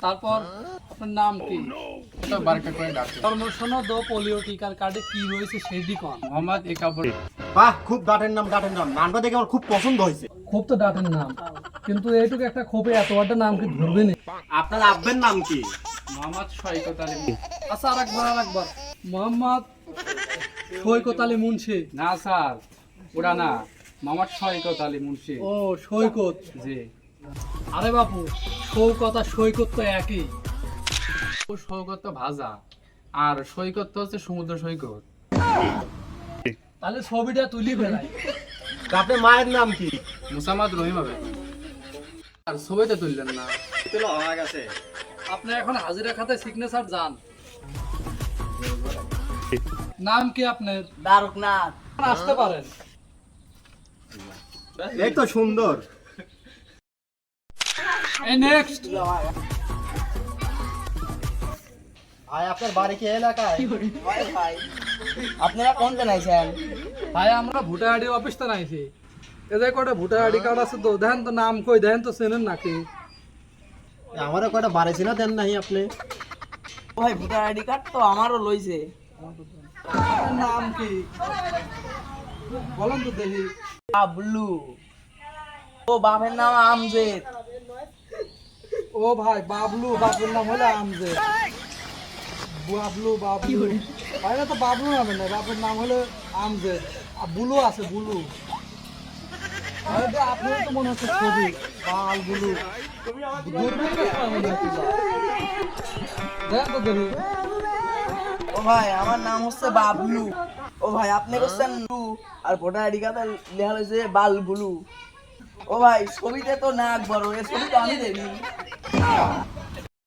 তারপর আপনার নাম কি? এটা বারকা করে ডাকছে জন্মসনদ ও পোলিও টিকার কার্ডে কি রয়েছে সেটি কোন? মোহাম্মদ একাবর। বাহ, খুব ডাটের নাম। নামটা দেখে আমার খুব পছন্দ হয়েছে। খুব তো ডাটের নাম, কিন্তু এইটুকু একটা খোপে এত বড় নাম কি ধরবে না? আপনার আব্বের নাম কি? মোহাম্মদ সৈকত আলী। আচ্ছা, আরেকবার মোহাম্মদ সৈকত আলী মুন্সি। না স্যার, ওরা না, মোহাম্মদ সৈকত আলী মুন্সি। ও সৈকত। জি। আরে বাপু, সৈকত আর সৈকত তো একই। ও সৈকত তো ভাজা, আর সৈকত তো হচ্ছে সমুদ্র সৈকত। তাহলে ছবিটা তুলি ফেলাই। তা আপনার মায়ের নাম কি? মুসাম্মদ রহিম হবে। আর ছবিতে তুললেন না। তোলা হয়ে গেছে। আপনি এখন হাজিরা খাতায় সিগনেচার যান। নাম কি আপনার? দারুকনাথ। আসতে পারেন। এই তো সুন্দর। এই নেক্সট। ভাই, আপনার বাড়ি কি এলাকায়? ভাই আপনারা কোন জানাইছেন? ভাই আমরা ভোটার আইডি অফিস তো নাইছি। এদের কটা ভোটার আইডি কার্ড আছে তো, দেখেন তো নাম কই, দেখেন তো চেনেন নাকি? আমারও কয়টা বাড়ি ছিল, দেন নাই আপনি? ভাই ভোটার আইডি কার্ড তো আমারও লইছে। আপনার নাম কি বলেন তো দেখি। বাবলু। ও বাপের নাম আমজেদ। ও ভাই বাবলু, বাবুর নাম হলো আমজেদ। বাবলু ভাই, না তো বাবলু নামে না, বাপের নাম হলো আমজেদ। আর বুলু আছে, বুলু। আপনি তো মনে হচ্ছে ছবি বাল বুলু। দেখ তো দেখি। ও ভাই আমার নাম হচ্ছে বাবলু। ও ভাই আপনি করছেন লু, আর ভোটার আইডি কার্ডে লেখা হয়েছে বালবুলু। ও ভাই ছবিতে তো নাক বড়, এই ছবি তো আমি দেখি।